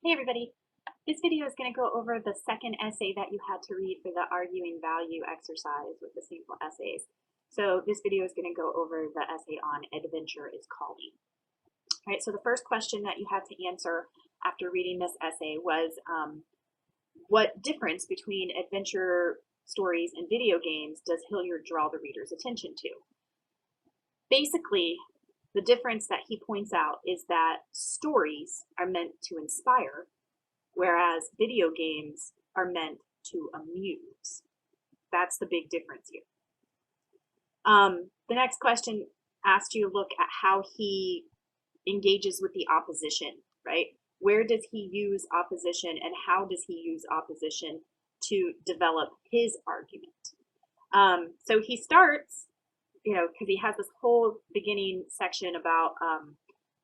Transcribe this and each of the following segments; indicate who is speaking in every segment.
Speaker 1: Hey everybody! This video is going to go over the second essay that you had to read for the arguing value exercise with the sample essays. So this video is going to go over the essay on Adventure is Calling. All right, so the first question that you had to answer after reading this essay was what difference between adventure stories and video games does Hilliard draw the reader's attention to? Basically, the difference that he points out is that stories are meant to inspire, whereas video games are meant to amuse. That's the big difference here. The next question asked you to look at how he engages with the opposition, right? Where does he use opposition and how does he use opposition to develop his argument? So he starts, because he has this whole beginning section about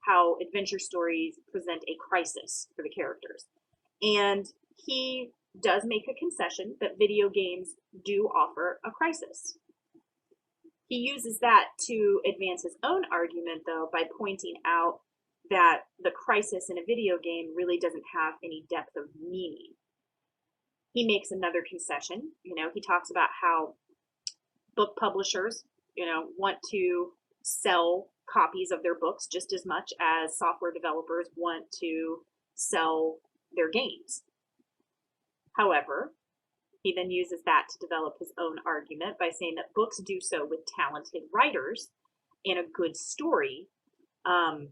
Speaker 1: how adventure stories present a crisis for the characters. And he does make a concession that video games do offer a crisis. He uses that to advance his own argument, though, by pointing out that the crisis in a video game really doesn't have any depth of meaning. He makes another concession. He talks about how book publishers, want to sell copies of their books just as much as software developers want to sell their games. However, he then uses that to develop his own argument by saying that books do so with talented writers and a good story. But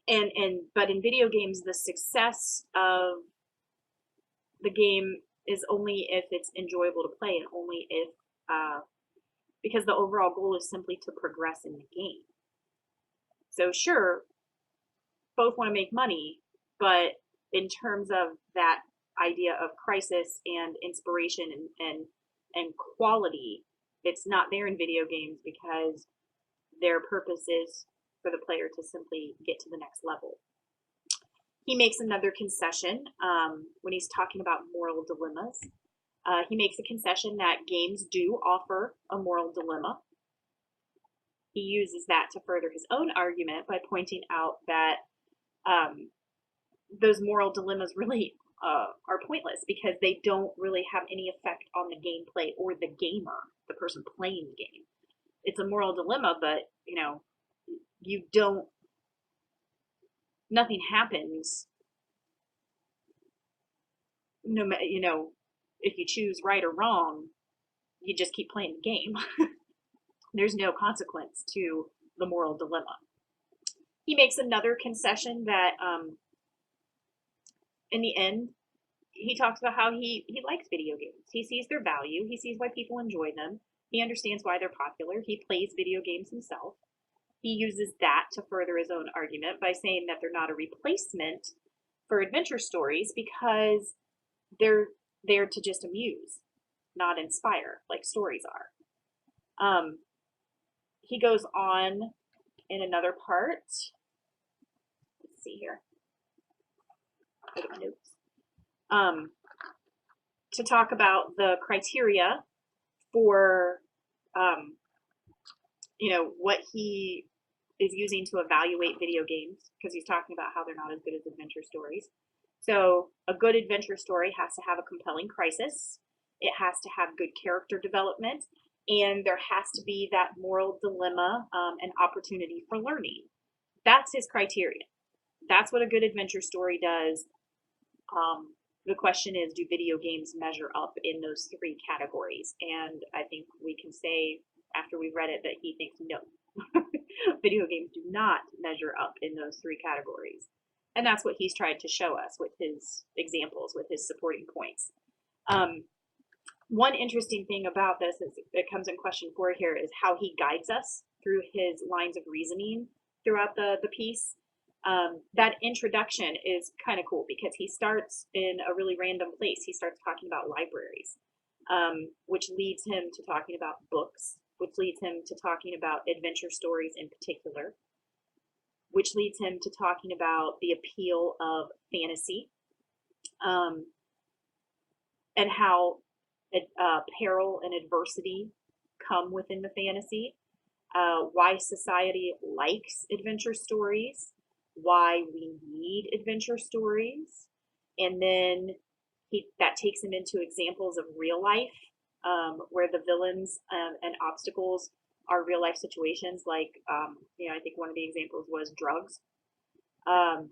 Speaker 1: in video games, the success of the game is only if it's enjoyable to play and only if because the overall goal is simply to progress in the game. So sure, both want to make money, but in terms of that idea of crisis and inspiration and quality, it's not there in video games because their purpose is for the player to simply get to the next level. He makes another concession when he's talking about moral dilemmas. He makes a concession that games do offer a moral dilemma. He uses that to further his own argument by pointing out that those moral dilemmas really are pointless because they don't really have any effect on the gameplay or the gamer, the person playing the game. It's a moral dilemma, but nothing happens. If you choose right or wrong, you just keep playing the game. There's no consequence to the moral dilemma. He makes another concession that in the end, he talks about how he likes video games. He sees their value. He sees why people enjoy them. He understands why they're popular. He plays video games himself. He uses that to further his own argument by saying that they're not a replacement for adventure stories because they're there to just amuse, not inspire like stories are. He goes on in another part. Let's see here. Look at my notes. To talk about the criteria for, what he is using to evaluate video games, because he's talking about how they're not as good as adventure stories. So a good adventure story has to have a compelling crisis. It has to have good character development, and there has to be that moral dilemma and opportunity for learning. That's his criteria. That's what a good adventure story does. The question is, do video games measure up in those three categories? And I think we can say, after we've read it, that he thinks no. Video games do not measure up in those three categories. And that's what he's tried to show us with his examples, with his supporting points. One interesting thing about this is it comes in question 4 here is how he guides us through his lines of reasoning throughout the piece. That introduction is kind of cool because he starts in a really random place. He starts talking about libraries, which leads him to talking about books, which leads him to talking about adventure stories in particular, which leads him to talking about the appeal of fantasy, and how peril and adversity come within the fantasy, why society likes adventure stories, why we need adventure stories, and then that takes him into examples of real life, where the villains and obstacles are real life situations. Like, I think one of the examples was drugs, um,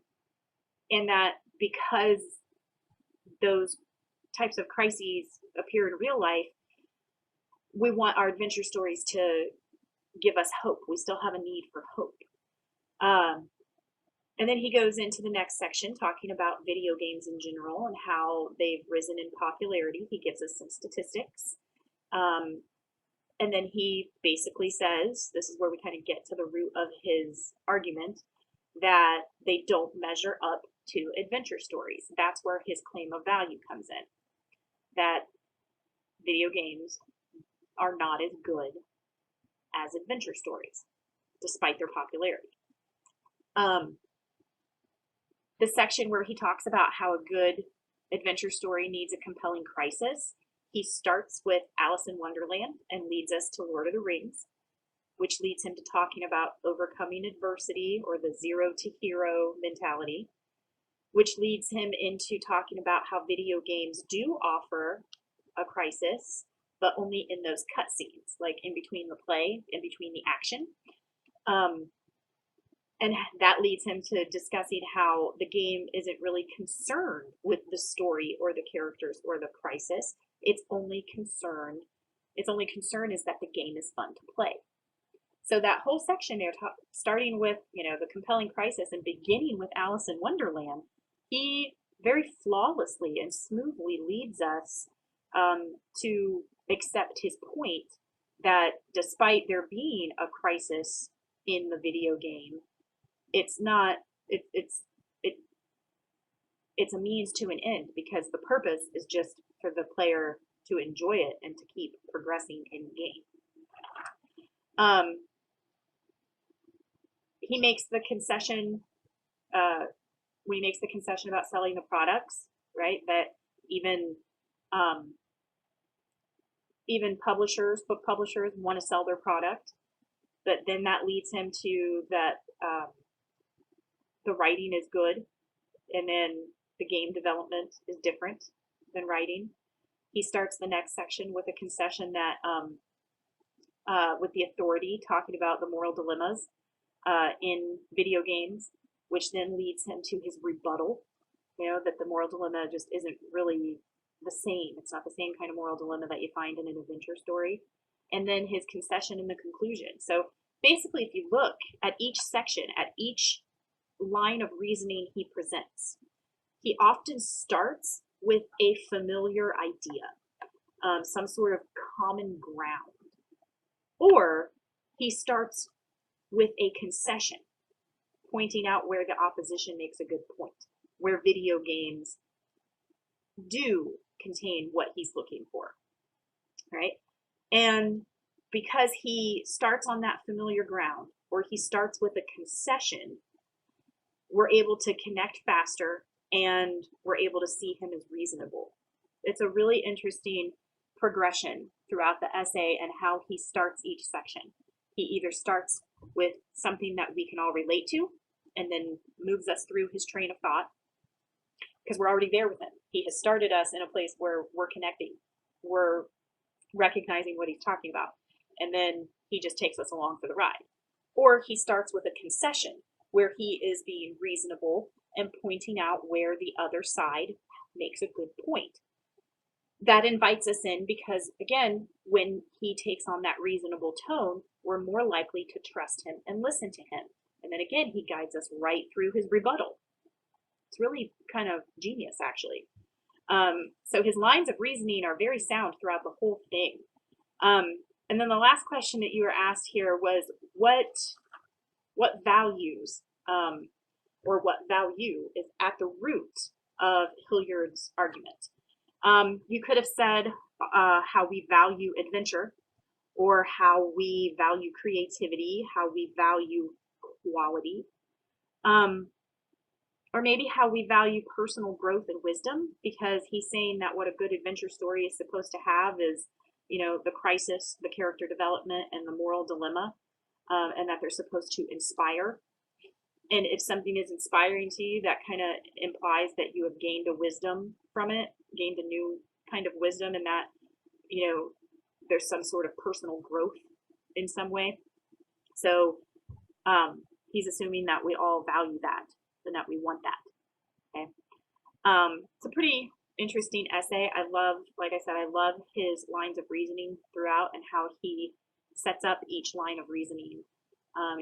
Speaker 1: and that because those types of crises appear in real life, we want our adventure stories to give us hope. We still have a need for hope. Um, and then he goes into the next section talking about video games in general and how they've risen in popularity. He gives us some statistics. Um, and then he basically says, this is where we kind of get to the root of his argument, that they don't measure up to adventure stories. That's where his claim of value comes in. That video games are not as good as adventure stories, despite their popularity. The section where he talks about how a good adventure story needs a compelling crisis, he starts with Alice in Wonderland and leads us to Lord of the Rings, which leads him to talking about overcoming adversity, or the zero to hero mentality, which leads him into talking about how video games do offer a crisis, but only in those cutscenes, like in between the play, in between the action. And that leads him to discussing how the game isn't really concerned with the story or the characters or the crisis. Its only concern is that the game is fun to play. So that whole section there, starting with the compelling crisis and beginning with Alice in Wonderland, he very flawlessly and smoothly leads us to accept his point that despite there being a crisis in the video game, it's not it's a means to an end, because the purpose is just for the player to enjoy it and to keep progressing in the game. He makes the concession when he makes the concession about selling the products, right? That even publishers, book publishers, want to sell their product, but then that leads him to that the writing is good, and then the game development is different than writing. He starts the next section with a concession that with the authority, talking about the moral dilemmas in video games, which then leads him to his rebuttal, that the moral dilemma just isn't really the same. It's not the same kind of moral dilemma that you find in an adventure story. And then his concession in the conclusion. So basically, if you look at each section, at each line of reasoning he presents, he often starts with a familiar idea, some sort of common ground, or he starts with a concession, pointing out where the opposition makes a good point, where video games do contain what he's looking for, right? And because he starts on that familiar ground, or he starts with a concession, we're able to connect faster, and we're able to see him as reasonable. It's a really interesting progression throughout the essay and how he starts each section. He either starts with something that we can all relate to and then moves us through his train of thought, because we're already there with him. He has started us in a place where we're connecting, we're recognizing what he's talking about, and then he just takes us along for the ride. Or he starts with a concession where he is being reasonable and pointing out where the other side makes a good point. That invites us in because, again, when he takes on that reasonable tone, we're more likely to trust him and listen to him. And then again, he guides us right through his rebuttal. It's really kind of genius, actually. So his lines of reasoning are very sound throughout the whole thing. And then the last question that you were asked here was what values or what value is at the root of Hilliard's argument. You could have said how we value adventure, or how we value creativity, how we value quality, or maybe how we value personal growth and wisdom, because he's saying that what a good adventure story is supposed to have is, the crisis, the character development, and the moral dilemma, and that they're supposed to inspire. And if something is inspiring to you, that kind of implies that you have gained a wisdom from it, gained a new kind of wisdom, and that, you know, there's some sort of personal growth in some way. So he's assuming that we all value that and that we want that. Okay. It's a pretty interesting essay. I love, like I said, I love his lines of reasoning throughout and how he sets up each line of reasoning,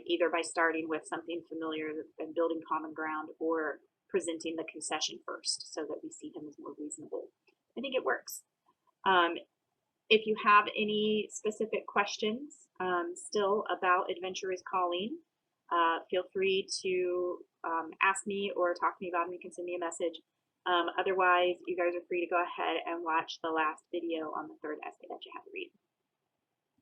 Speaker 1: either by starting with something familiar and building common ground, or presenting the concession first so that we see him as more reasonable. I think it works. If you have any specific questions still about Adventure is Calling, feel free to ask me or talk to me about it. You can send me a message. Otherwise, you guys are free to go ahead and watch the last video on the third essay that you have to read.